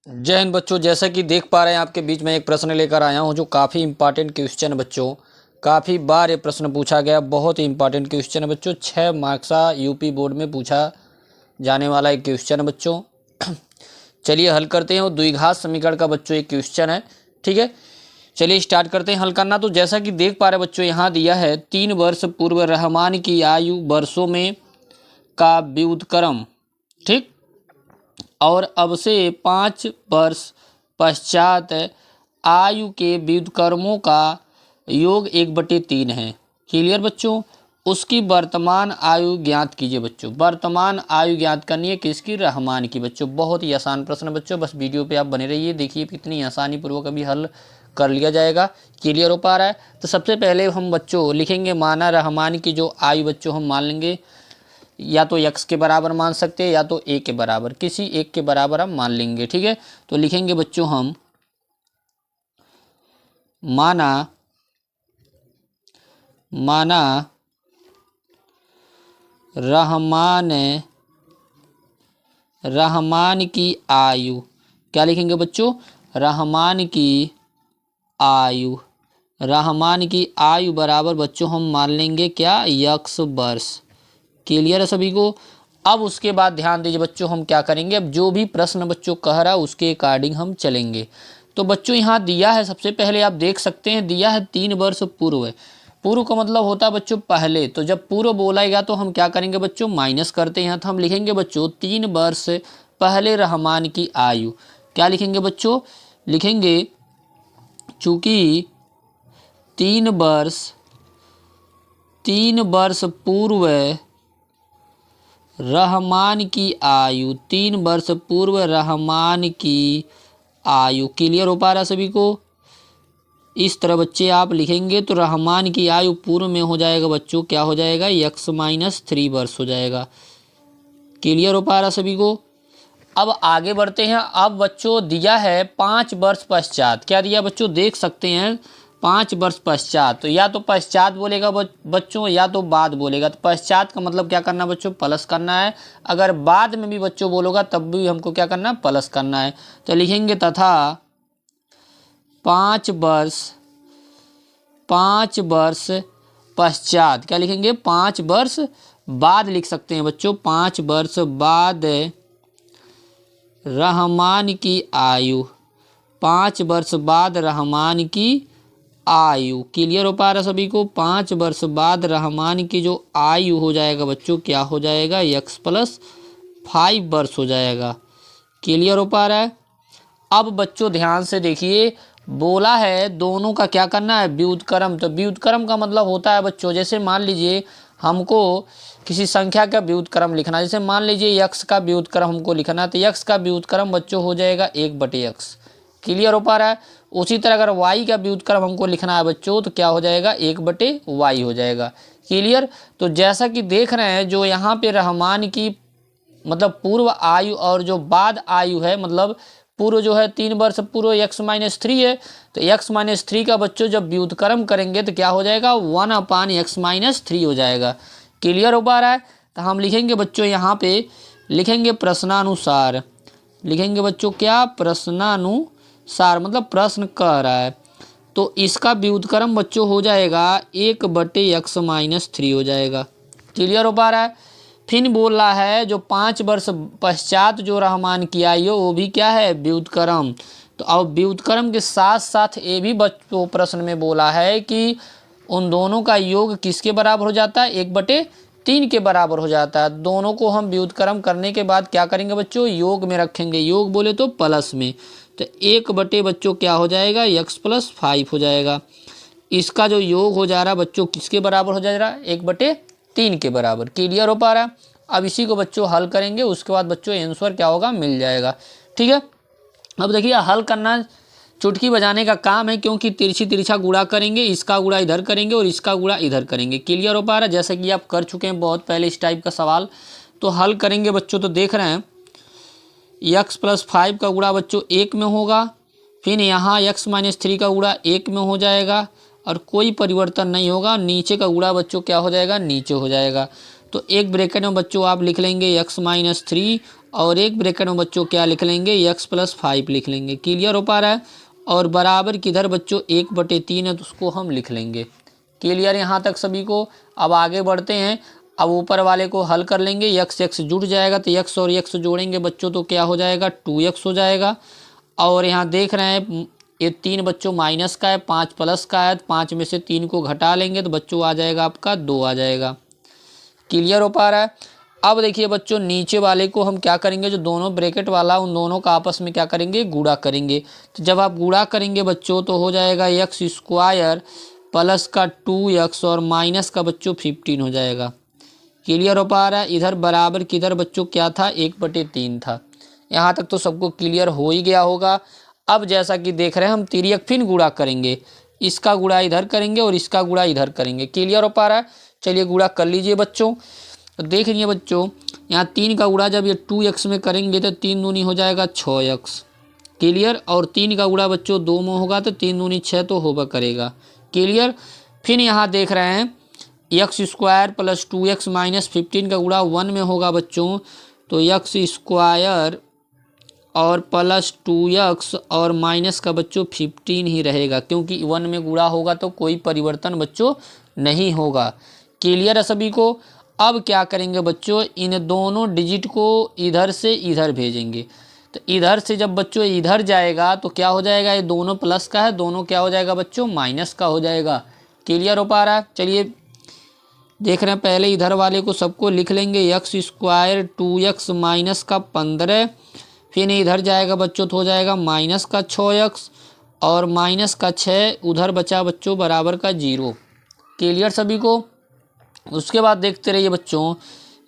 जय हिंद बच्चों। जैसा कि देख पा रहे हैं आपके बीच में एक प्रश्न लेकर आया हूं जो काफ़ी इंपॉर्टेंट क्वेश्चन है बच्चों। काफ़ी बार ये प्रश्न पूछा गया, बहुत ही इंपॉर्टेंट क्वेश्चन है बच्चों। 6 मार्क्स का यूपी बोर्ड में पूछा जाने वाला एक क्वेश्चन है बच्चों। चलिए हल करते हैं। वो द्विघात समीकरण का बच्चों एक क्वेश्चन है, ठीक है। चलिए स्टार्ट करते हैं हल करना। तो जैसा कि देख पा रहे बच्चों, यहाँ दिया है 3 वर्ष पूर्व रहमान की आयु वर्षों में का व्युत्क्रम, ठीक, और अब से 5 वर्ष पश्चात आयु के व्युत्क्रमों का योग 1/3 है। क्लियर बच्चों। उसकी वर्तमान आयु ज्ञात कीजिए बच्चों। वर्तमान आयु ज्ञात करनी है किसकी? रहमान की बच्चों। बहुत ही आसान प्रश्न बच्चों, बस वीडियो पे आप बने रहिए, देखिए कितनी आसानी पूर्वक अभी हल कर लिया जाएगा। क्लियर हो पा रहा है? तो सबसे पहले हम बच्चों लिखेंगे माना रहमान की जो आयु बच्चों हम मान लेंगे या तो x के बराबर मान सकते हैं या तो a के बराबर, किसी एक के बराबर हम मान लेंगे, ठीक है। तो लिखेंगे बच्चों हम माना रहमान की आयु, क्या लिखेंगे बच्चों? रहमान की आयु बराबर बच्चों हम मान लेंगे क्या? x वर्ष। क्लियर है सभी को? अब उसके बाद ध्यान दीजिए बच्चों, हम क्या करेंगे, अब जो भी प्रश्न बच्चों कह रहा है उसके अकॉर्डिंग हम चलेंगे। तो बच्चों यहाँ दिया है, सबसे पहले आप देख सकते हैं दिया है 3 वर्ष पूर्व। पूर्व का मतलब होता है बच्चों पहले। तो जब पूर्व बोलाएगा तो हम क्या करेंगे बच्चों? माइनस करते हैं। तो हम लिखेंगे बच्चों 3 वर्ष पहले रहमान की आयु। क्या लिखेंगे बच्चों? लिखेंगे चूँकि 3 वर्ष पूर्व रहमान की आयु, 3 वर्ष पूर्व रहमान की आयु। क्लियर हो पा रहा सभी को? इस तरह बच्चे आप लिखेंगे तो रहमान की आयु पूर्व में हो जाएगा बच्चों, क्या हो जाएगा? x-3 वर्ष हो जाएगा। क्लियर हो पा रहा सभी को? अब आगे बढ़ते हैं। अब बच्चों दिया है 5 वर्ष पश्चात। क्या दिया बच्चों? देख सकते हैं 5 वर्ष पश्चात। तो या तो पश्चात बोलेगा बच्चों या तो बाद बोलेगा। तो पश्चात का मतलब क्या करना बच्चों? प्लस करना है। अगर बाद में भी बच्चों बोलोगा तब भी हमको क्या करना है? प्लस करना है। तो लिखेंगे तथा 5 वर्ष पश्चात। क्या लिखेंगे? 5 वर्ष बाद लिख सकते हैं बच्चों। 5 वर्ष बाद रहमान की आयु, 5 वर्ष बाद रहमान की आयु। क्लियर हो पा रहा सभी को? 5 वर्ष बाद रहमान की जो आयु हो जाएगा बच्चों, क्या हो जाएगा? x+5 वर्ष हो जाएगा। क्लियर हो पा रहा है? अब बच्चों ध्यान से देखिए, बोला है दोनों का क्या करना है? व्युत्क्रम। तो व्युत्क्रम का मतलब होता है बच्चों, जैसे मान लीजिए हमको किसी संख्या का व्युत्क्रम लिखना, जैसे मान लीजिए x का व्युत्क्रम हमको लिखना है, तो x का व्युत्क्रम बच्चों हो जाएगा 1/x। क्लियर हो पा रहा है? उसी तरह अगर y का व्युत्क्रम हमको लिखना है बच्चों तो क्या हो जाएगा? 1/y हो जाएगा। क्लियर? तो जैसा कि देख रहे हैं जो यहाँ पे रहमान की मतलब पूर्व आयु और जो बाद आयु है, मतलब पूर्व जो है 3 वर्ष पूर्व x-3 है। तो x-3 का बच्चों जब व्युत्क्रम करेंगे तो क्या हो जाएगा? 1/x-3 हो जाएगा। क्लियर हो पा रहा है? तो हम लिखेंगे बच्चों यहाँ पे लिखेंगे प्रश्नानुसार। लिखेंगे बच्चों क्या? प्रश्नानुसार, मतलब प्रश्न कह रहा है। तो इसका व्युत्क्रम बच्चों हो जाएगा 1/x-3 हो जाएगा। क्लियर हो पा रहा है? फिर बोल रहा है जो 5 वर्ष पश्चात जो रहमान की आयु वो भी क्या है? व्युत्क्रम। तो अब व्युत्क्रम के साथ साथ ये भी बच्चों प्रश्न में बोला है कि उन दोनों का योग किसके बराबर हो जाता है? 1/3 के बराबर हो जाता है। दोनों को हम व्युत्क्रम करने के बाद क्या करेंगे बच्चों? योग में रखेंगे। योग बोले तो प्लस में। तो 1 बच्चों क्या हो जाएगा? x+5 हो जाएगा। इसका जो योग हो जा रहा है बच्चों किसके बराबर हो जा रहा है? 1/3 के बराबर। क्लियर हो पा रहा है? अब इसी को बच्चों हल करेंगे, उसके बाद बच्चों आंसर क्या होगा? मिल जाएगा। ठीक है। अब देखिए हल करना चुटकी बजाने का काम है, क्योंकि तिरछा गुणा करेंगे, इसका गुणा इधर करेंगे और इसका गुणा इधर करेंगे। क्लियर हो पा रहा है? जैसे कि आप कर चुके हैं बहुत पहले इस टाइप का सवाल। तो हल करेंगे बच्चों तो देख रहे हैं x+5 का गुणा बच्चों 1 में होगा, फिर यहाँ x-3 का गुणा 1 में हो जाएगा और कोई परिवर्तन नहीं होगा। नीचे का गुणा बच्चों क्या हो जाएगा? नीचे हो जाएगा। तो एक ब्रैकेट में बच्चों आप लिख लेंगे x-3 और एक ब्रैकेट में बच्चों क्या लिख लेंगे, x+5 लिख लेंगे। क्लियर हो पा रहा है। और बराबर किधर बच्चों 1/3 है तो उसको हम लिख लेंगे। क्लियर यहाँ तक सभी को। अब आगे बढ़ते हैं। अब ऊपर वाले को हल कर लेंगे, x जुड़ जाएगा तो x और x जोड़ेंगे बच्चों तो क्या हो जाएगा, 2x हो जाएगा। और यहाँ देख रहे हैं ये 3 बच्चों माइनस का है, 5 प्लस का है, 5 में से 3 को घटा लेंगे तो बच्चों आ जाएगा आपका 2 आ जाएगा। क्लियर हो पा रहा है। अब देखिए बच्चों नीचे वाले को हम क्या करेंगे, जो दोनों ब्रैकेट वाला उन दोनों का आपस में क्या करेंगे, गुणा करेंगे। तो जब आप गुणा करेंगे बच्चों तो हो जाएगा x² प्लस का 2x और माइनस का बच्चों 15 हो जाएगा। क्लियर हो पा रहा है। इधर बराबर किधर बच्चों क्या था, 1/3 था। यहाँ तक तो सबको क्लियर हो ही गया होगा। अब जैसा कि देख रहे हैं हम तिर्यक फिर गुणा करेंगे, इसका गुणा इधर करेंगे और इसका गुणा इधर करेंगे। क्लियर हो पा रहा है। चलिए गुणा कर लीजिए बच्चों। तो देख लीजिए बच्चों यहाँ 3 का गुणा जब ये 2x में करेंगे तो 3 दूनी हो जाएगा 6x। क्लियर। और 3 का गुणा बच्चों 2 में होगा तो 3 दूनी 6 तो होगा करेगा। क्लियर। फिर यहाँ देख रहे हैं x² प्लस 2x माइनस 15 का गुणा 1 में होगा बच्चों तो x² और प्लस 2x और माइनस का बच्चों 15 ही रहेगा, क्योंकि 1 में गुणा होगा तो कोई परिवर्तन बच्चों नहीं होगा। क्लियर है सभी को। अब क्या करेंगे बच्चों, इन दोनों डिजिट को इधर से इधर भेजेंगे। तो इधर से जब बच्चों इधर जाएगा तो क्या हो जाएगा, ये दोनों प्लस का है, दोनों क्या हो जाएगा बच्चों, माइनस का हो जाएगा। क्लियर हो पा रहा है। चलिए देख रहे हैं पहले इधर वाले को सबको लिख लेंगे, x² 2x माइनस का 15, फिर इधर जाएगा बच्चों तो हो जाएगा माइनस का 6x और माइनस का 6, उधर बचा बच्चों बराबर का 0। क्लियर सभी को। उसके बाद देखते रहिए बच्चों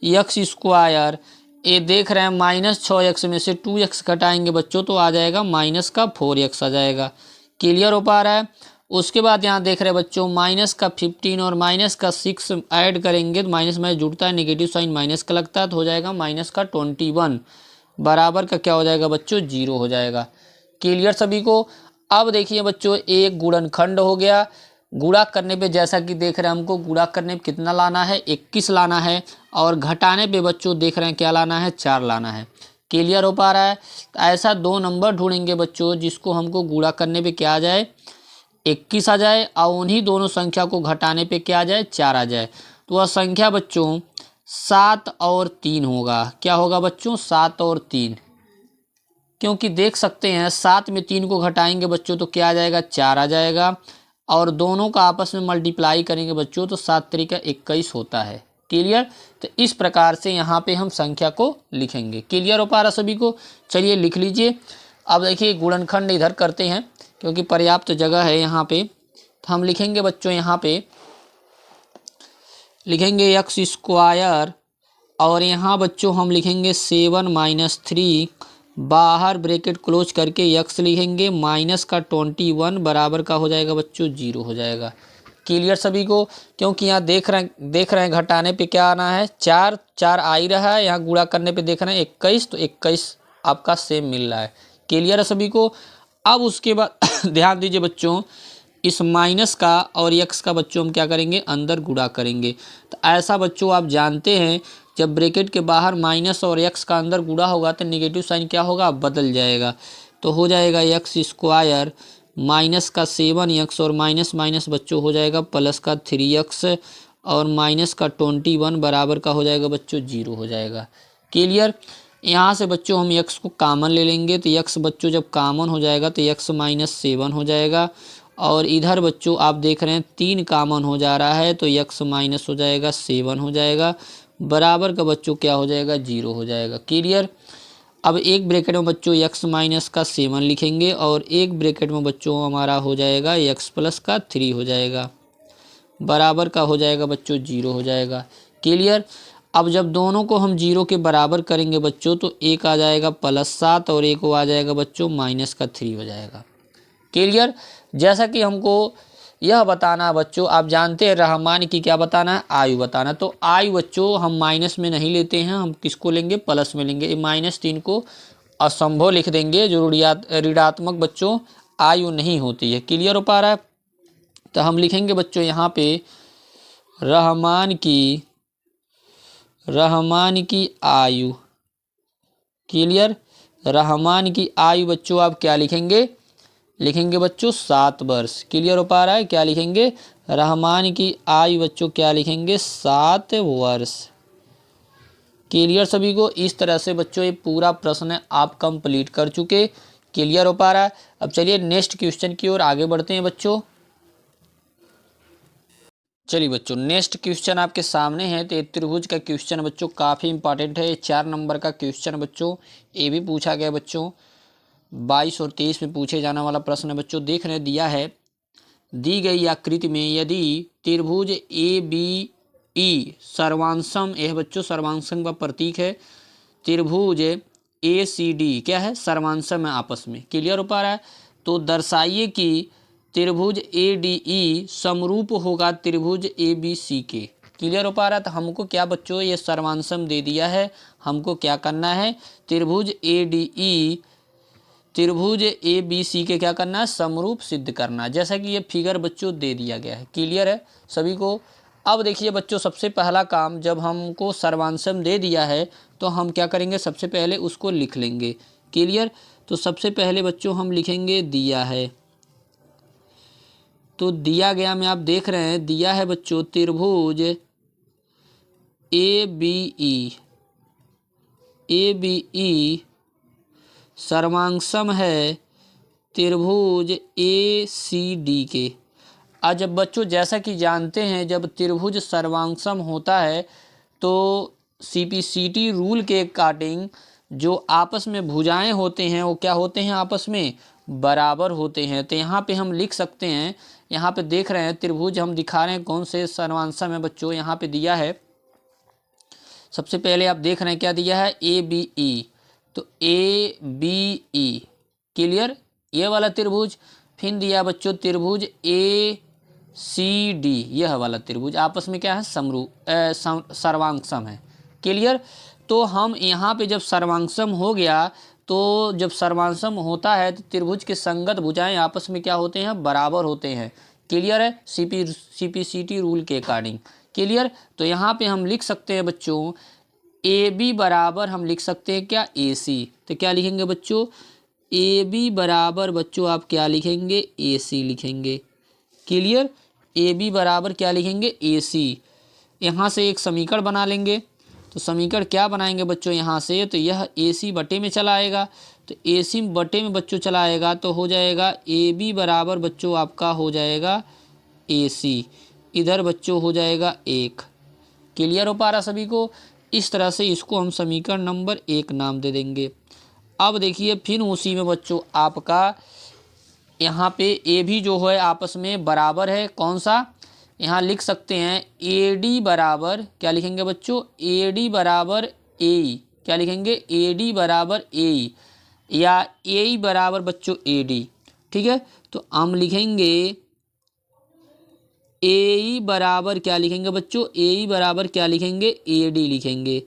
x², ये देख रहे हैं -6x में से 2x घटाएंगे बच्चों तो आ जाएगा माइनस का 4x आ जाएगा। क्लियर हो पा रहा है। उसके बाद यहाँ देख रहे हैं बच्चों माइनस का 15 और माइनस का 6 ऐड करेंगे तो माइनस में जुड़ता है, नेगेटिव साइन माइनस का लगता है तो हो जाएगा माइनस का 21 बराबर का क्या हो जाएगा बच्चों, 0 हो जाएगा। क्लियर सभी को। अब देखिए बच्चों एक गुणनखंड हो गया। गुणा करने पे जैसा कि देख रहे हैं हमको गुणा करने पे कितना लाना है, 21 लाना है। और घटाने पे बच्चों देख रहे हैं क्या लाना है, 4 लाना है। क्लियर हो पा रहा है। तो ऐसा 2 नंबर ढूंढेंगे बच्चों जिसको हमको गुणा करने पे क्या आ जाए, 21 आ जाए और उन्हीं दोनों संख्या को घटाने पे क्या आ जाए, 4 आ जाए। तो वह संख्या बच्चों 7 और 3 होगा। क्या होगा बच्चों, 7 और 3। क्योंकि देख सकते हैं 7 में 3 को घटाएंगे बच्चों तो क्या आ जाएगा, 4 आ जाएगा। और दोनों का आपस में मल्टीप्लाई करेंगे बच्चों तो 7 3 का 21 होता है। क्लियर। तो इस प्रकार से यहाँ पे हम संख्या को लिखेंगे। क्लियर हो पा रहा सभी को। चलिए लिख लीजिए। अब देखिए गुणनखंड इधर करते हैं क्योंकि पर्याप्त जगह है यहाँ पे। तो हम लिखेंगे बच्चों यहाँ पे लिखेंगे x² और यहाँ बच्चों हम लिखेंगे 7 - 3, बाहर ब्रैकेट क्लोज करके x लिखेंगे, माइनस का 21 बराबर का हो जाएगा बच्चों 0 हो जाएगा। क्लियर सभी को। क्योंकि यहाँ देख रहे हैं घटाने पे क्या आना है, 4 4 आ ही रहा है, यहाँ गुणा करने पे देख रहे हैं 21 तो 21 आपका सेम मिल रहा है। क्लियर है सभी को। अब उसके बाद ध्यान दीजिए बच्चों इस माइनस का और x का बच्चों हम क्या करेंगे, अंदर गुणा करेंगे। तो ऐसा बच्चों आप जानते हैं जब ब्रैकेट के बाहर माइनस और x का अंदर गुणा होगा तो नेगेटिव साइन क्या होगा, बदल जाएगा। तो हो जाएगा x² माइनस का 7x और माइनस माइनस बच्चों हो जाएगा प्लस का 3x और माइनस का 21 बराबर का हो जाएगा बच्चों 0 हो जाएगा। क्लियर। यहाँ से बच्चों हम x को कॉमन ले लेंगे तो x बच्चों जब कॉमन हो जाएगा तो x - 7 हो जाएगा। और इधर बच्चों आप देख रहे हैं 3 कॉमन हो जा रहा है तो x माइनस हो जाएगा 7 हो जाएगा बराबर का बच्चों क्या हो जाएगा, 0 हो जाएगा। क्लियर। अब एक ब्रैकेट में बच्चों x माइनस का 7 लिखेंगे और एक ब्रैकेट में बच्चों हमारा हो जाएगा x प्लस का 3 हो जाएगा बराबर का हो जाएगा बच्चों 0 हो जाएगा। क्लियर। अब जब दोनों को हम 0 के बराबर करेंगे बच्चों तो एक आ जाएगा +7 और एक वो आ जाएगा बच्चों -3 हो जाएगा। क्लियर। जैसा कि हमको यह बताना बच्चों, आप जानते हैं रहमान की क्या बताना है, आयु बताना। तो आयु बच्चों हम माइनस में नहीं लेते हैं, हम किसको लेंगे, प्लस में लेंगे। -3 को असंभव लिख देंगे, जो ऋणात्मक बच्चों आयु नहीं होती है। क्लियर हो पा रहा है। तो हम लिखेंगे बच्चों यहाँ पे रहमान की आयु क्लियर। रहमान की आयु बच्चों आप क्या लिखेंगे, लिखेंगे बच्चों 7 वर्ष। क्लियर हो पा रहा है, क्या लिखेंगे, रहमान की आयु बच्चों क्या लिखेंगे 7 वर्ष। क्लियर सभी को। इस तरह से बच्चों ये पूरा प्रश्न आप कंप्लीट कर चुके। क्लियर हो पा रहा है। अब चलिए नेक्स्ट क्वेश्चन की ओर आगे बढ़ते हैं बच्चों। चलिए बच्चों नेक्स्ट क्वेश्चन आपके सामने है। तो त्रिभुज का क्वेश्चन बच्चों काफ़ी इंपॉर्टेंट है। 4 नंबर का क्वेश्चन बच्चों, ये भी पूछा गया बच्चों 22 और 23 में पूछे जाने वाला प्रश्न है बच्चों। देखने दिया है, दी गई आकृति में यदि त्रिभुज ए बी ई सर्वांशम, यह बच्चों सर्वांशम का प्रतीक है। त्रिभुज ए सी डी क्या है, सर्वांशम है आपस में। क्लियर हो पा रहा है। तो दर्शाइए कि त्रिभुज ए डी ई समरूप होगा त्रिभुज ए बी सी के। क्लियर हो पा रहा है। तो हमको क्या बच्चों, ये सर्वांशम दे दिया है, हमको क्या करना है, त्रिभुज ए डी ई, त्रिभुज ए बी सी के क्या करना है, समरूप सिद्ध करना है, जैसा कि ये फिगर बच्चों दे दिया गया है। क्लियर है सभी को। अब देखिए बच्चों, सबसे पहला काम, जब हमको सर्वांशम दे दिया है तो हम क्या करेंगे, सबसे पहले उसको लिख लेंगे। क्लियर। तो सबसे पहले बच्चों हम लिखेंगे दिया है। तो दिया गया में आप देख रहे हैं, दिया है बच्चों त्रिभुज A B E, A B E सर्वांशम है त्रिभुज ए सी डी के। आज जब बच्चों जैसा कि जानते हैं, जब त्रिभुज सर्वांशम होता है तो सीपीसीटी रूल के अकॉर्डिंग जो आपस में भुजाएं होते हैं वो क्या होते हैं, आपस में बराबर होते हैं। तो यहाँ पे हम लिख सकते हैं, यहाँ पे देख रहे हैं त्रिभुज हम दिखा रहे हैं कौन से सर्वांशम है बच्चों। यहाँ पे दिया है, सबसे पहले आप देख रहे हैं क्या दिया है, ए बी ई। तो ए बी ई क्लियर, ये वाला त्रिभुज। फिर दिया बच्चों त्रिभुज ए सी डी, यह वाला त्रिभुज आपस में क्या है, सर्वांशम है। क्लियर। तो हम यहाँ पे जब सर्वांशम हो गया, तो जब सर्वांशम होता है तो त्रिभुज के संगत भुजाएं आपस में क्या होते हैं, बराबर होते हैं। क्लियर है, सीपीसीटी रूल के अकॉर्डिंग। क्लियर। तो यहाँ पे हम लिख सकते हैं बच्चों ए बी बराबर, हम लिख सकते हैं क्या, ए सी। तो क्या लिखेंगे बच्चों, ए बी बराबर बच्चों आप क्या लिखेंगे, ए सी लिखेंगे। क्लियर। ए बी बराबर क्या लिखेंगे, ए सी। यहाँ से एक समीकरण बना लेंगे। तो समीकरण क्या बनाएंगे बच्चों यहाँ से, तो यह ए सी बटे में चला आएगा। तो ए सी बटे में बच्चों चला आएगा तो हो जाएगा ए बी बराबर बच्चों आपका हो जाएगा ए सी, इधर बच्चों हो जाएगा 1। क्लियर हो पा रहा सभी को। इस तरह से इसको हम समीकरण नंबर 1 नाम दे देंगे। अब देखिए फिर उसी में बच्चों आपका यहाँ पे ए भी जो है आपस में बराबर है, कौन सा, यहाँ लिख सकते हैं ए डी बराबर क्या लिखेंगे बच्चों, ए डी बराबर ए ई। क्या लिखेंगे, ए डी बराबर ए ई, या ए ई बराबर बच्चों ए डी। ठीक है। तो हम लिखेंगे ए ई बराबर क्या लिखेंगे बच्चों, ए ई बराबर क्या लिखेंगे, ए डी लिखेंगे।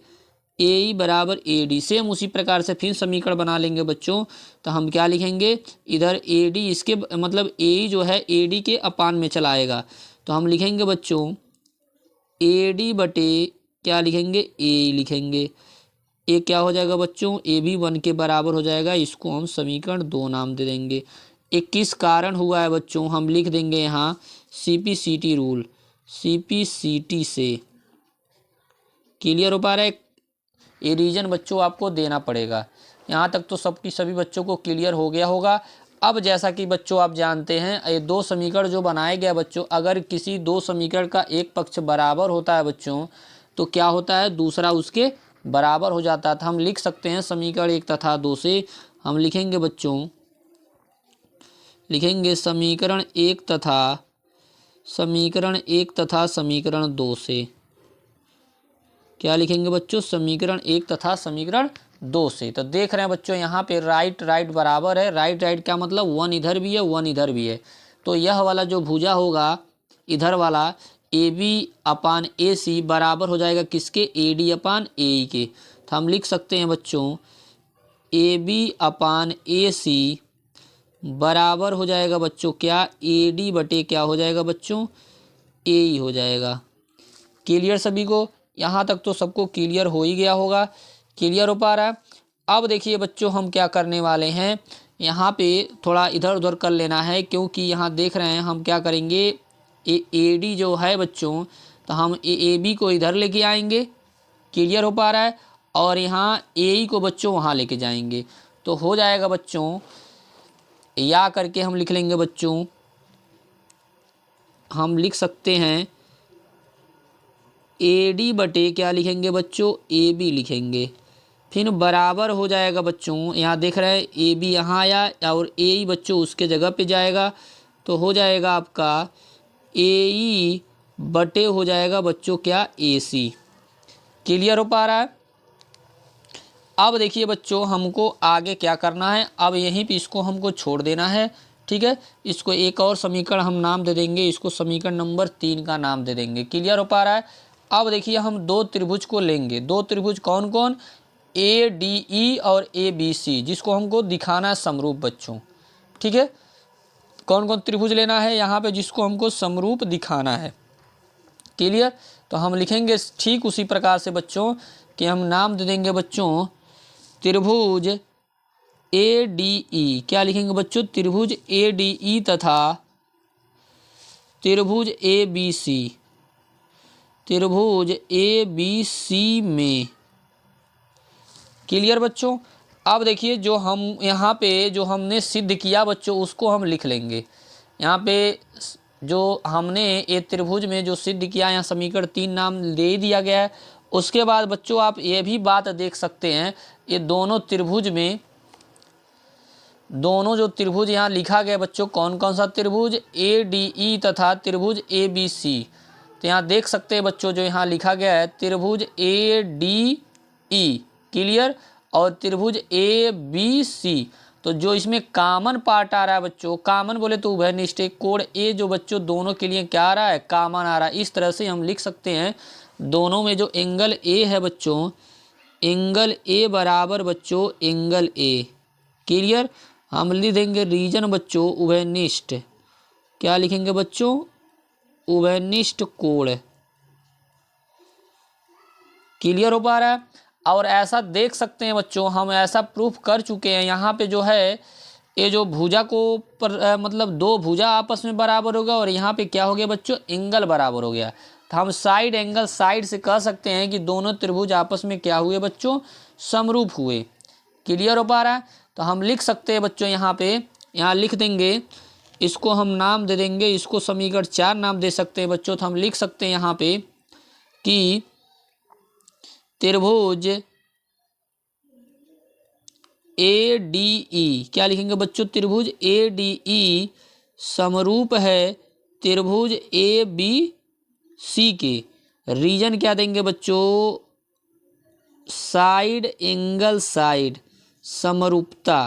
ए ई बराबर ए डी। सेम उसी प्रकार से फिर समीकरण बना लेंगे बच्चों। तो हम क्या लिखेंगे, इधर ए डी इसके मतलब ए ई जो है ए डी के अपान में चला आएगा। तो हम लिखेंगे बच्चों ए डी बटे क्या लिखेंगे, ए लिखेंगे। ए क्या हो जाएगा बच्चों, ए भी 1 के बराबर हो जाएगा। इसको हम समीकरण 2 नाम दे देंगे। एक किस कारण हुआ है बच्चों, हम लिख देंगे यहाँ सीपीसीटी रूल, सीपीसीटी से। क्लियर हो पा रहा है। ये रीजन बच्चों आपको देना पड़ेगा। यहाँ तक तो सबकी सभी बच्चों को क्लियर हो गया होगा। अब जैसा कि बच्चों आप जानते हैं, ये 2 समीकरण जो बनाए गए बच्चों, अगर किसी 2 समीकरण का एक पक्ष बराबर होता है बच्चों तो क्या होता है, दूसरा उसके बराबर हो जाता है। तो हम लिख सकते हैं समीकरण 1 तथा 2 से हम लिखेंगे बच्चों, लिखेंगे समीकरण 1 तथा समीकरण 2 से। क्या लिखेंगे बच्चों, समीकरण 1 तथा समीकरण 2 से। तो देख रहे हैं बच्चों यहाँ पे राइट राइट बराबर है। राइट राइट क्या मतलब, 1 इधर भी है 1 इधर भी है। तो यह वाला जो भुजा होगा इधर वाला ए बी अपान ए सी बराबर हो जाएगा किसके, ए डी अपान ए ई के। तो हम लिख सकते हैं बच्चों ए बी अपान ए सी बराबर हो जाएगा बच्चों क्या, ए डी बटे क्या हो जाएगा बच्चों, ए ई हो जाएगा। क्लियर सभी को। यहाँ तक तो सबको क्लियर हो ही गया होगा। क्लियर हो पा रहा है। अब देखिए बच्चों हम क्या करने वाले हैं, यहाँ पे थोड़ा इधर उधर कर लेना है, क्योंकि यहाँ देख रहे हैं हम क्या करेंगे, ए डी जो है बच्चों, तो हम ए बी को इधर लेके आएंगे, क्लियर हो पा रहा है, और यहाँ ए ई को बच्चों वहाँ लेके जाएंगे, तो हो जाएगा बच्चों, या करके हम लिख लेंगे बच्चों, हम लिख सकते हैं ए डी बटे क्या लिखेंगे बच्चों, ए बी लिखेंगे, फिर बराबर हो जाएगा बच्चों, यहाँ देख रहे हैं ए बी यहाँ आया और ए ई बच्चों उसके जगह पे जाएगा, तो हो जाएगा आपका ए ई बटे हो जाएगा बच्चों क्या, ए सी। क्लियर हो पा रहा है। अब देखिए बच्चों हमको आगे क्या करना है, अब यहीं पे इसको हमको छोड़ देना है, ठीक है। इसको एक और समीकरण हम नाम दे देंगे, इसको समीकरण नंबर 3 का नाम दे देंगे। क्लियर हो पा रहा है। अब देखिए हम दो त्रिभुज को लेंगे, दो त्रिभुज कौन कौन, ए डी ई और ए बी सी, जिसको हमको दिखाना है समरूप बच्चों, ठीक है। कौन कौन त्रिभुज लेना है यहाँ पे, जिसको हमको समरूप दिखाना है। क्लियर, तो हम लिखेंगे ठीक उसी प्रकार से बच्चों कि हम नाम दे देंगे बच्चों त्रिभुज ए डी ई, क्या लिखेंगे बच्चों, त्रिभुज ए डी ई तथा त्रिभुज ए बी सी, त्रिभुज ए बी सी में। क्लियर बच्चों। अब देखिए जो हम यहाँ पे जो हमने सिद्ध किया बच्चों उसको हम लिख लेंगे। यहाँ पे जो हमने ये त्रिभुज में जो सिद्ध किया, यहाँ समीकरण 3 नाम दे दिया गया है। उसके बाद बच्चों आप ये भी बात देख सकते हैं, ये दोनों त्रिभुज में, दोनों जो त्रिभुज यहाँ लिखा गया बच्चों, कौन कौन सा त्रिभुज, ए डी ई तथा त्रिभुज ए बी सी। तो यहाँ देख सकते हैं बच्चों जो यहाँ लिखा गया है त्रिभुज ए डी ई, क्लियर, और त्रिभुज ए बी सी। तो जो इसमें कॉमन पार्ट आ रहा है बच्चों, कॉमन बोले तो उभयनिष्ठ, कोण ए जो बच्चों दोनों के लिए क्या आ रहा है, कॉमन आ रहा है। इस तरह से हम लिख सकते हैं दोनों में जो एंगल ए है बच्चों, एंगल ए बराबर बच्चों एंगल ए। क्लियर, हम लिख देंगे रीजन बच्चों उभयनिष्ठ, क्या लिखेंगे बच्चों, उभयनिष्ठ कोण। क्लियर हो पा रहा है। और ऐसा देख सकते हैं बच्चों, हम ऐसा प्रूफ कर चुके हैं, यहाँ पे जो है ये जो भुजा को मतलब दो भुजा आपस में बराबर होगा, और यहाँ पे क्या हो गया बच्चों, एंगल बराबर हो गया। तो हम साइड एंगल साइड से कह सकते हैं कि दोनों त्रिभुज आपस में क्या हुए बच्चों, समरूप हुए। क्लियर हो पा रहा है। तो हम लिख सकते हैं बच्चों यहाँ पे, यहाँ लिख देंगे, इसको हम नाम दे देंगे, इसको समीकरण 4 नाम दे सकते हैं बच्चों। तो हम लिख सकते हैं यहाँ पे कि त्रिभुज ए डी ई, क्या लिखेंगे बच्चों, त्रिभुज ए डी ई समरूप है त्रिभुज ए बी सी के। रीजन क्या देंगे बच्चों, साइड एंगल साइड समरूपता।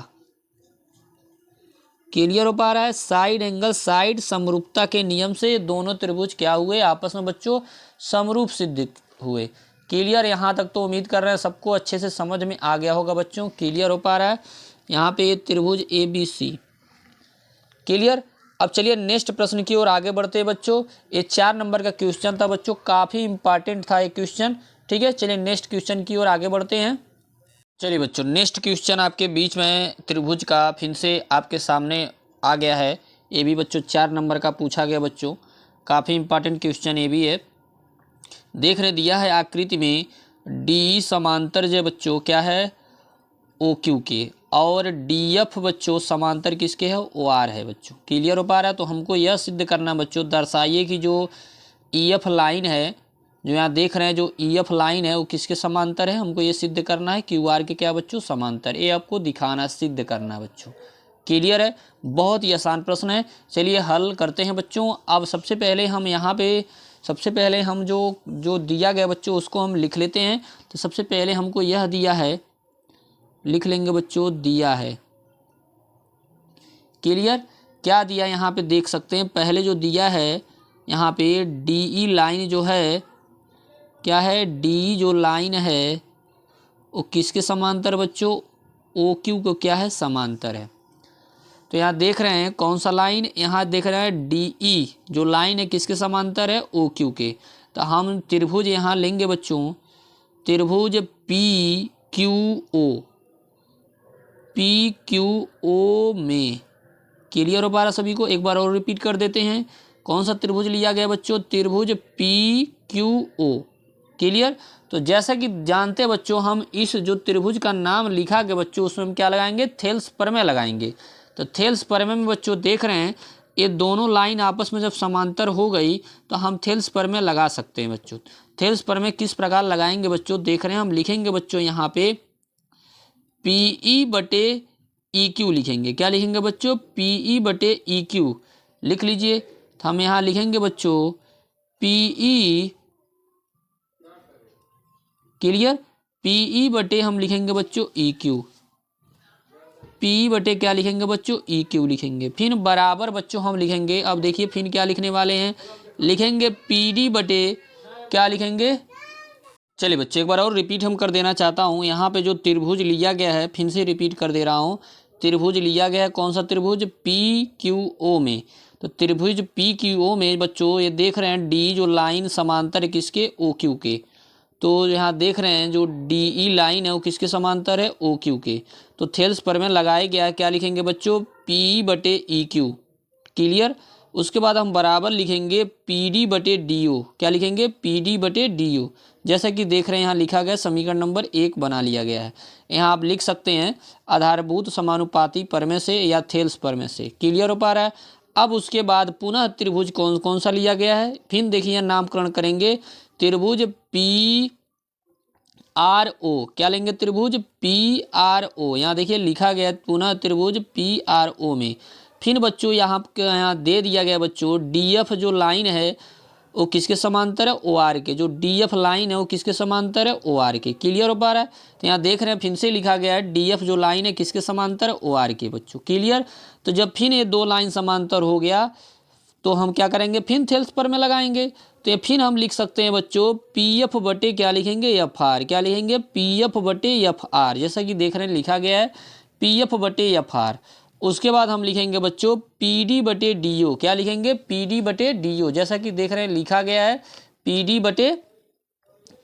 क्लियर हो पा रहा है। साइड एंगल साइड समरूपता के नियम से दोनों त्रिभुज क्या हुए, आपस में बच्चों समरूप सिद्ध हुए। क्लियर, यहाँ तक तो उम्मीद कर रहे हैं सबको अच्छे से समझ में आ गया होगा बच्चों। क्लियर हो पा रहा है। यहाँ पे ये त्रिभुज ए बी सी। क्लियर। अब चलिए नेक्स्ट प्रश्न की ओर आगे बढ़ते हैं बच्चों। ये 4 नंबर का क्वेश्चन था बच्चों, काफ़ी इंपॉर्टेंट था ये क्वेश्चन। ठीक है, चलिए नेक्स्ट क्वेश्चन की ओर आगे बढ़ते हैं। चलिए बच्चों नेक्स्ट क्वेश्चन आपके बीच में त्रिभुज का फिर से आपके सामने आ गया है। ये भी बच्चों 4 नंबर का पूछा गया बच्चों, काफ़ी इंपॉर्टेंट क्वेश्चन ये भी है। देख रहे दिया है आकृति में डी समांतर जो बच्चों क्या है, ओ क्यू के, और डी एफ बच्चों समांतर किसके है, ओ आर है बच्चों। क्लियर हो पा रहा है। तो हमको यह सिद्ध करना बच्चों, दर्शाइए कि जो ई एफ लाइन है, जो यहाँ देख रहे हैं जो ई एफ लाइन है वो किसके समांतर है, हमको ये सिद्ध करना है क्यू आर के क्या बच्चों, समांतर। ये आपको दिखाना सिद्ध करना बच्चों। क्लियर है, बहुत ही आसान प्रश्न है। चलिए हल करते हैं बच्चों। अब सबसे पहले हम यहाँ पे हम जो दिया गया बच्चों उसको हम लिख लेते हैं। तो सबसे पहले हमको यह दिया है, लिख लेंगे बच्चों, दिया है। क्लियर, क्या दिया यहाँ पे देख सकते हैं। पहले जो दिया है यहाँ पे डी ई लाइन जो है, क्या है, डी जो लाइन है वो किसके समांतर बच्चों, ओ क्यू को क्या है, समांतर है। तो यहाँ देख रहे हैं कौन सा लाइन, यहाँ देख रहे हैं डी ई जो लाइन है किसके समांतर है, ओ क्यू के। तो हम त्रिभुज यहाँ लेंगे बच्चों, त्रिभुज पी क्यू ओ, PQO में। क्लियर हो पा रहा सभी को? एक बार और रिपीट कर देते हैं। कौन सा त्रिभुज लिया गया बच्चों? त्रिभुज PQO। क्लियर? तो जैसा कि जानते हैं बच्चों, हम इस जो त्रिभुज का नाम लिखा गया बच्चों, उसमें हम क्या लगाएंगे? थेल्स प्रमेय लगाएंगे। तो थेल्स प्रमेय में बच्चों देख रहे हैं, ये दोनों लाइन आपस में जब समांतर हो गई तो हम थेल्स प्रमेय लगा सकते हैं बच्चों। थेल्स प्रमेय किस प्रकार लगाएंगे बच्चों? देख रहे हैं, हम लिखेंगे बच्चों यहाँ पे PE/EQ लिखेंगे। क्या लिखेंगे बच्चों? PE/EQ लिख लीजिए। तो हम यहाँ लिखेंगे बच्चों PE। क्लियर? PE/ हम लिखेंगे बच्चों EQ। PE/ क्या लिखेंगे बच्चों? EQ लिखेंगे। फिर बराबर बच्चों हम लिखेंगे, अब देखिए फिर क्या लिखने वाले हैं, लिखेंगे PD/ क्या लिखेंगे? चलिए बच्चे एक बार और रिपीट हम कर देना चाहता हूँ। यहाँ पे जो त्रिभुज लिया गया है, फिर से रिपीट कर दे रहा हूँ। त्रिभुज लिया गया है, कौन सा त्रिभुज? PQO में। तो त्रिभुज PQO में बच्चों ये देख रहे हैं डी जो लाइन समांतर है किसके? OQ के। तो यहाँ देख रहे हैं जो DE लाइन है वो किसके समांतर है? OQ के। तो थेल्स प्रमेय लगाया गया है। क्या लिखेंगे बच्चों? PE/EQ। क्लियर? उसके बाद हम बराबर लिखेंगे PD/DO। क्या लिखेंगे? PD/DO। जैसा कि देख रहे हैं यहाँ लिखा गया, समीकरण नंबर 1 बना लिया गया है। यहाँ आप लिख सकते हैं आधारभूत समानुपाती प्रमेय से या थेल्स प्रमेय से। क्लियर हो पा रहा है? अब उसके बाद पुनः त्रिभुज कौन कौन सा लिया गया है, फिर देखिए नामकरण करेंगे। त्रिभुज PRO। क्या लेंगे? त्रिभुज PRO। यहाँ देखिए लिखा गया पुनः त्रिभुज PRO में। फिर बच्चों यहाँ दे दिया गया बच्चों DF जो लाइन है वो किसके समांतर है? OR के। जो DF लाइन है वो किसके समांतर है? OR के। क्लियर हो पा रहा है? तो यहाँ देख रहे हैं फिर से लिखा गया है DF जो लाइन है किसके समांतर है? OR के बच्चों। क्लियर? तो जब फिर ये दो लाइन समांतर हो गया तो हम क्या करेंगे? फिर थेल्स प्रमेय लगाएंगे। तो ये फिर हम लिख सकते हैं बच्चों PF/ क्या लिखेंगे? FR। क्या लिखेंगे? PF/FR। जैसा कि देख रहे हैं लिखा गया है PF/FR। उसके बाद हम लिखेंगे बच्चों PD/DO। क्या लिखेंगे? PD/DO। जैसा कि देख रहे हैं लिखा गया है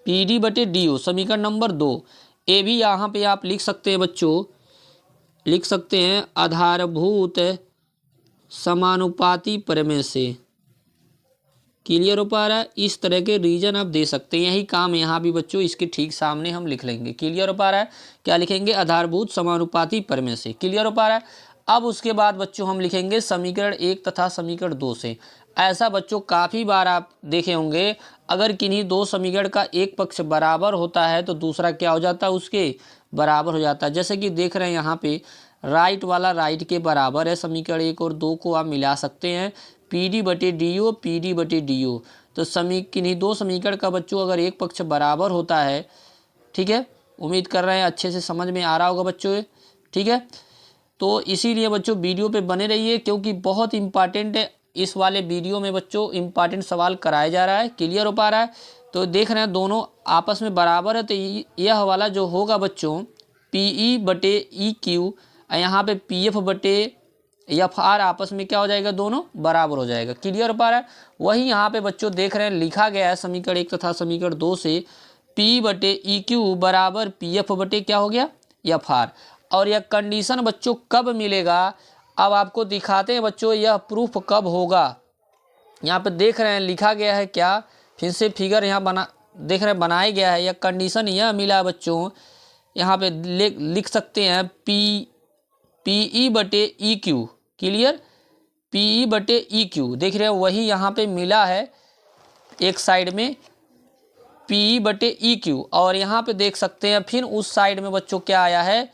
PD/DO। समीकरण नंबर 2। ये भी यहाँ पे आप लिख सकते हैं बच्चों, लिख सकते हैं आधारभूत समानुपाती प्रमेय से। क्लियर हो पा रहा है? इस तरह के रीजन आप दे सकते हैं। यही काम यहाँ भी बच्चों इसके ठीक सामने हम लिख लेंगे। क्लियर हो पा रहा है? क्या लिखेंगे? आधारभूत समानुपाती प्रमेय से। क्लियर हो पा रहा है? अब उसके बाद बच्चों हम लिखेंगे समीकरण 1 तथा समीकरण 2 से। ऐसा बच्चों काफ़ी बार आप देखे होंगे, अगर किन्हीं दो समीकरण का एक पक्ष बराबर होता है तो दूसरा क्या हो जाता है? उसके बराबर हो जाता है। जैसे कि देख रहे हैं यहाँ पे राइट वाला राइट के बराबर है। समीकरण 1 और 2 को आप मिला सकते हैं PD/DO PD/DO। तो किन्हीं दो समीकरण का बच्चों अगर एक पक्ष बराबर होता है, ठीक है, उम्मीद कर रहे हैं अच्छे से समझ में आ रहा होगा बच्चों, ठीक है। तो इसीलिए बच्चों वीडियो पे बने रहिए क्योंकि बहुत इंपॉर्टेंट है। इस वाले वीडियो में बच्चों इंपॉर्टेंट सवाल कराया जा रहा है। क्लियर हो पा रहा है? तो देख रहे हैं दोनों आपस में बराबर है, तो यह वाला जो होगा बच्चों PE/EQ, यहाँ पे PF/FR आपस में क्या हो जाएगा? दोनों बराबर हो जाएगा। क्लियर हो पा रहा है? वही यहाँ पे बच्चों देख रहे हैं लिखा गया है समीकरण 1 तथा समीकरण 2 से P/EQ बराबर PF/ क्या हो गया? FR। और यह कंडीशन बच्चों कब मिलेगा? अब आपको दिखाते हैं बच्चों यह प्रूफ कब होगा। यहाँ पे देख रहे हैं लिखा गया है क्या, फिर से फिगर यहाँ देख रहे हैं बनाया गया है। यह कंडीशन यह मिला बच्चों, यहाँ पे लिख सकते हैं PE/EQ। क्लियर? PE/EQ देख रहे हैं वही यहाँ पे मिला है एक साइड में PE/EQ, और यहाँ पे देख सकते हैं फिर उस साइड में बच्चों क्या आया है?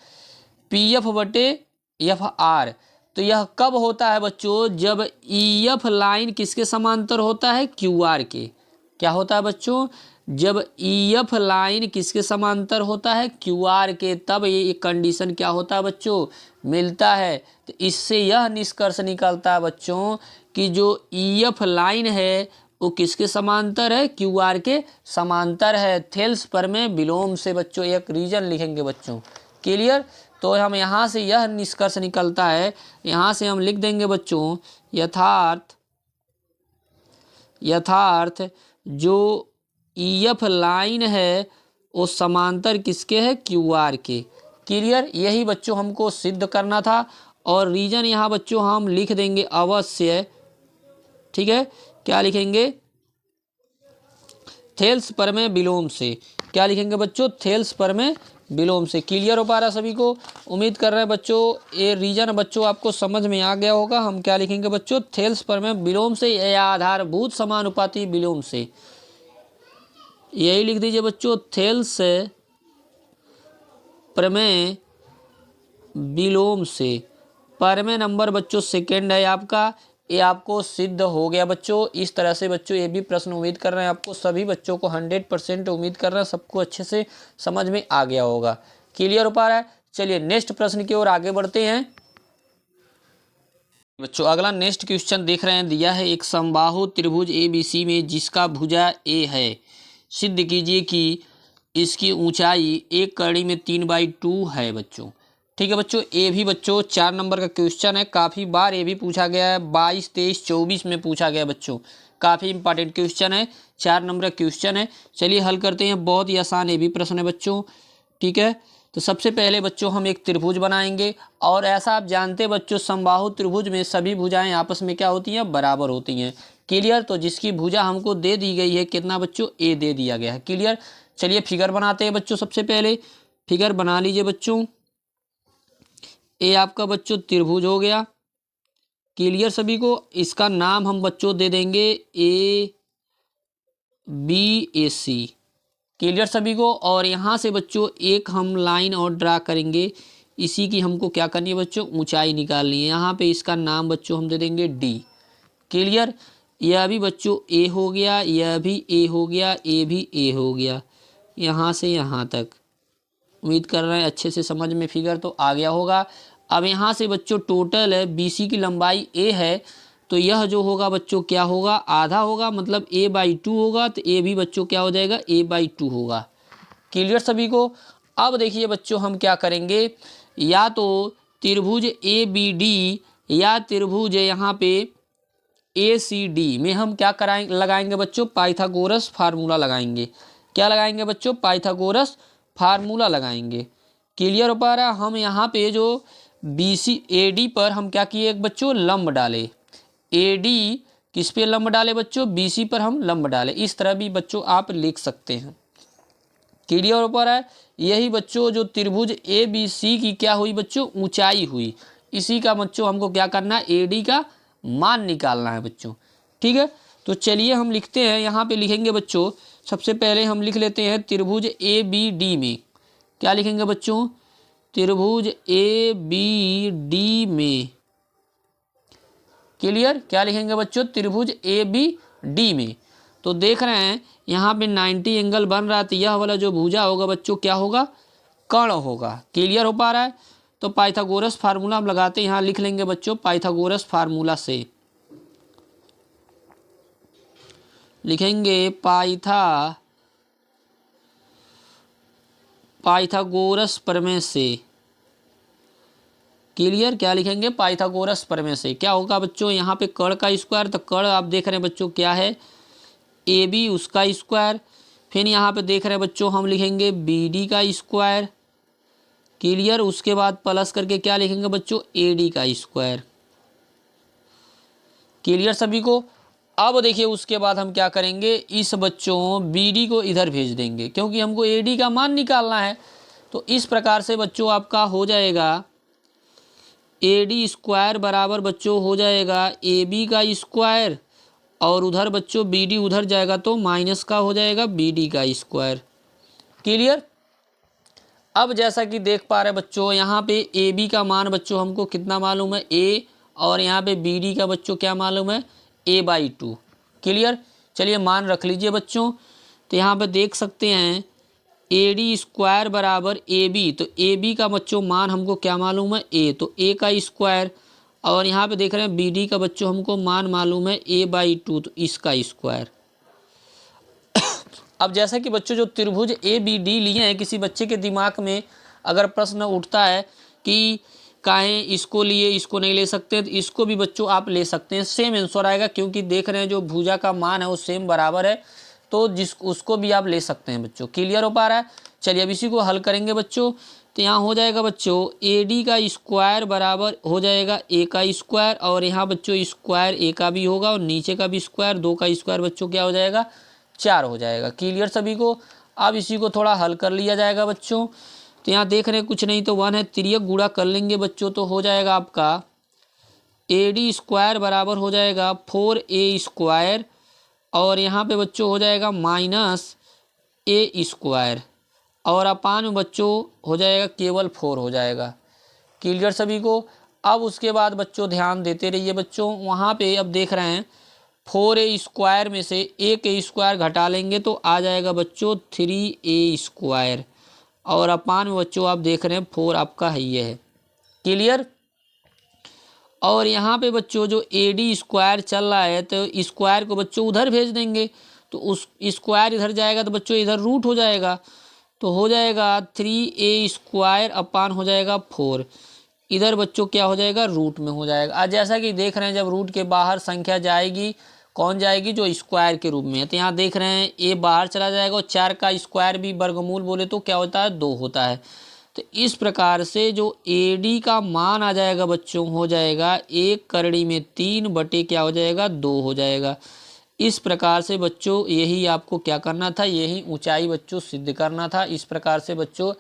PF/FR। तो यह कब होता है बच्चों? जब EF लाइन किसके समांतर होता है? QR के। क्या होता है बच्चों? जब EF लाइन किसके समांतर होता है? QR के। तब ये कंडीशन क्या होता है बच्चों? मिलता है। तो इससे यह निष्कर्ष निकलता है बच्चों कि जो EF लाइन है वो किसके समांतर है? QR के समांतर है। थेल्स प्रमेय विलोम से बच्चों एक रीजन लिखेंगे बच्चों। क्लियर? तो हम यहाँ से यह निष्कर्ष निकलता है, यहाँ से हम लिख देंगे बच्चों यथार्थ जो EF लाइन है वो समांतर किसके है? QR के। क्लियर, यही बच्चों हमको सिद्ध करना था। और रीजन यहाँ बच्चों हम लिख देंगे अवश्य, ठीक है। क्या लिखेंगे? थेल्स प्रमेय विलोम से। क्या लिखेंगे बच्चों? थेल्स प्रमेय विलोम से। क्लियर हो पा रहा सभी को? उम्मीद कर रहे हैं बच्चों ये रीजन बच्चों आपको समझ में आ गया होगा। हम क्या लिखेंगे बच्चों? थेल्स प्रमेय विलोम से या आधारभूत समानुपाती विलोम से। यही लिख दीजिए बच्चों, थेल्स प्रमेय विलोम से। प्रमेय नंबर बच्चों सेकंड है आपका, ये आपको सिद्ध हो गया बच्चों। इस तरह से बच्चों ये भी प्रश्न उम्मीद कर रहे हैं आपको सभी बच्चों को 100% उम्मीद कर रहे हैं सबको अच्छे से समझ में आ गया होगा। क्लियर हो पा रहा है? चलिए नेक्स्ट प्रश्न की ओर आगे बढ़ते हैं बच्चों। अगला नेक्स्ट क्वेश्चन देख रहे हैं, दिया है एक समबाहु त्रिभुज ABC में जिसका भुजा A है, सिद्ध कीजिए कि इसकी ऊंचाई एक कड़ी में 3/2 है बच्चों। ठीक है बच्चों, ये भी बच्चों 4 नंबर का क्वेश्चन है। काफ़ी बार ये भी पूछा गया है, 22, 23, 24 में पूछा गया बच्चों। काफ़ी इंपॉर्टेंट क्वेश्चन है, 4 नंबर का क्वेश्चन है। चलिए हल करते हैं। बहुत ही आसान ये भी प्रश्न है बच्चों, ठीक है। तो सबसे पहले बच्चों हम एक त्रिभुज बनाएंगे, और ऐसा आप जानते हैं बच्चों समबाहु त्रिभुज में सभी भुजाएं आपस में क्या होती हैं? बराबर होती हैं। क्लियर, तो जिसकी भुजा हमको दे दी गई है कितना बच्चों? A दे दिया गया है। क्लियर, चलिए फिगर बनाते हैं बच्चों। सबसे पहले फिगर बना लीजिए बच्चों। ए आपका बच्चों त्रिभुज हो गया। क्लियर सभी को? इसका नाम हम बच्चों दे देंगे ABAC। क्लियर सभी को? और यहाँ से बच्चों एक हम लाइन और ड्रा करेंगे। इसी की हमको क्या करनी है बच्चों? ऊंचाई निकालनी है। यहाँ पे इसका नाम बच्चों हम दे देंगे D। क्लियर, यह भी बच्चों A हो गया, यह भी A हो गया, A भी A हो गया, यहाँ से यहाँ तक। उम्मीद कर रहे हैं अच्छे से समझ में फिगर तो आ गया होगा। अब यहाँ से बच्चों टोटल है BC की लंबाई A है, तो यह जो होगा बच्चों क्या होगा? आधा होगा, मतलब A/2 होगा। तो A भी बच्चों क्या हो जाएगा? A/2 होगा। क्लियर सभी को? अब देखिए बच्चों हम क्या करेंगे, या तो त्रिभुज ABD या त्रिभुज यहाँ पे ACD में हम क्या लगाएंगे बच्चों? पाइथागोरस फार्मूला लगाएंगे। क्या लगाएंगे बच्चों? पाइथागोरस फार्मूला लगाएंगे। क्लियर हो पा रहा है? हम यहाँ पे जो AD पर हम क्या किए बच्चों? लंब डाले। AD किस पे लंब डाले बच्चों? BC पर हम लंब डाले। इस तरह भी बच्चों आप लिख सकते हैं। क्लियर हो पा रहा है? यही बच्चों जो त्रिभुज ABC की क्या हुई बच्चों? ऊंचाई हुई। इसी का बच्चों हमको क्या करना है? AD का मान निकालना है बच्चों। ठीक है, तो चलिए हम लिखते हैं। यहाँ पे लिखेंगे बच्चों, सबसे पहले हम लिख लेते हैं त्रिभुज ABD में। क्या लिखेंगे बच्चों? त्रिभुज ABD में। क्लियर, क्या लिखेंगे बच्चों? त्रिभुज ABD में। तो देख रहे हैं यहाँ पे 90 एंगल बन रहा है, तो यह वाला जो भुजा होगा बच्चों क्या होगा? कर्ण होगा। क्लियर हो पा रहा है? तो पाइथागोरस फार्मूला हम लगाते हैं। यहाँ लिख लेंगे बच्चों पाइथागोरस फार्मूला से लिखेंगे पाइथागोरस प्रमेय से। क्लियर, क्या लिखेंगे? पाइथागोरस प्रमेय से। क्या होगा बच्चों? यहाँ पे कर्ण का स्क्वायर, तो कर्ण आप देख रहे हैं बच्चों क्या है? AB उसका स्क्वायर। फिर यहाँ पे देख रहे हैं बच्चों हम लिखेंगे BD का स्क्वायर। क्लियर, उसके बाद प्लस करके क्या लिखेंगे बच्चों? AD का स्क्वायर। क्लियर सभी को? अब देखिए उसके बाद हम क्या करेंगे, इस बच्चों BD को इधर भेज देंगे, क्योंकि हमको AD का मान निकालना है। तो इस प्रकार से बच्चों आपका हो जाएगा AD स्क्वायर बराबर बच्चों हो जाएगा AB का स्क्वायर, और उधर बच्चों BD उधर जाएगा तो माइनस का हो जाएगा BD का स्क्वायर। क्लियर, अब जैसा कि देख पा रहे बच्चों यहाँ पे AB का मान बच्चों हमको कितना मालूम है? A, और यहाँ पे BD का बच्चों क्या मालूम है? A/2। क्लियर, चलिए मान रख लीजिए बच्चों। तो यहाँ पे देख सकते हैं AD स्क्वायर बराबर AB, तो AB का बच्चों मान हमको क्या मालूम है? A, तो A का स्क्वायर, और यहाँ पे देख रहे हैं BD का बच्चों हमको मान मालूम है A/2, तो इसका स्क्वायर। अब जैसा कि बच्चों जो त्रिभुज ABD लिए हैं, किसी बच्चे के दिमाग में अगर प्रश्न उठता है कि काहे इसको लिए इसको नहीं ले सकते, तो इसको भी बच्चों आप ले सकते हैं, सेम आंसर आएगा, क्योंकि देख रहे हैं जो भुजा का मान है वो सेम बराबर है, तो उसको भी आप ले सकते हैं बच्चों। क्लियर हो पा रहा है? चलिए अब इसी को हल करेंगे बच्चों। तो यहाँ हो जाएगा बच्चों AD का स्क्वायर बराबर हो जाएगा A का स्क्वायर, और यहाँ बच्चों स्क्वायर A का भी होगा और नीचे का भी स्क्वायर, 2 का स्क्वायर बच्चों क्या हो जाएगा 4 हो जाएगा। क्लियर सभी को। अब इसी को थोड़ा हल कर लिया जाएगा बच्चों। तो यहाँ देख रहे हैं कुछ नहीं तो 1 है, तिर्यक गुणा कर लेंगे बच्चों तो हो जाएगा आपका AD स्क्वायर बराबर हो जाएगा 4A स्क्वायर, और यहाँ पे बच्चों हो जाएगा माइनस A स्क्वायर, और अपान में बच्चों हो जाएगा केवल 4 हो जाएगा। क्लियर सभी को। अब उसके बाद बच्चों ध्यान देते रहिए बच्चों, वहाँ पे अब देख रहे हैं 4A स्क्वायर में से एक A स्क्वायर घटा लेंगे तो आ जाएगा बच्चों 3A स्क्वायर, और अपान में बच्चों आप देख रहे हैं 4 आपका है ये है। क्लियर। और यहाँ पे बच्चों जो AD स्क्वायर चल रहा है तो स्क्वायर को बच्चों उधर भेज देंगे, तो उस स्क्वायर इधर जाएगा तो बच्चों इधर रूट हो जाएगा, तो हो जाएगा 3A स्क्वायर अपान हो जाएगा 4, इधर बच्चों क्या हो जाएगा रूट में हो जाएगा। आज जैसा कि देख रहे हैं जब रूट के बाहर संख्या जाएगी कौन जाएगी जो स्क्वायर के रूप में है, तो यहाँ देख रहे हैं A बाहर चला जाएगा और 4 का स्क्वायर भी वर्गमूल बोले तो क्या होता है 2 होता है। तो इस प्रकार से जो AD का मान आ जाएगा बच्चों हो जाएगा 1 करड़ी में 3 बटे क्या हो जाएगा 2 हो जाएगा। इस प्रकार से बच्चों यही आपको क्या करना था, यही ऊंचाई बच्चों सिद्ध करना था। इस प्रकार से बच्चों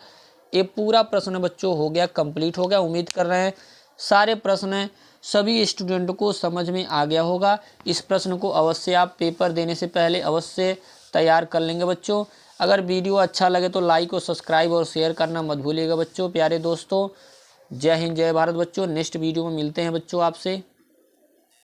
ये पूरा प्रश्न बच्चों हो गया, कंप्लीट हो गया। उम्मीद कर रहे हैं सारे प्रश्न सभी स्टूडेंट को समझ में आ गया होगा। इस प्रश्न को अवश्य आप पेपर देने से पहले अवश्य तैयार कर लेंगे बच्चों। अगर वीडियो अच्छा लगे तो लाइक और सब्सक्राइब और शेयर करना मत भूलिएगा बच्चों। प्यारे दोस्तों, जय हिंद जय भारत बच्चों। नेक्स्ट वीडियो में मिलते हैं बच्चों आपसे।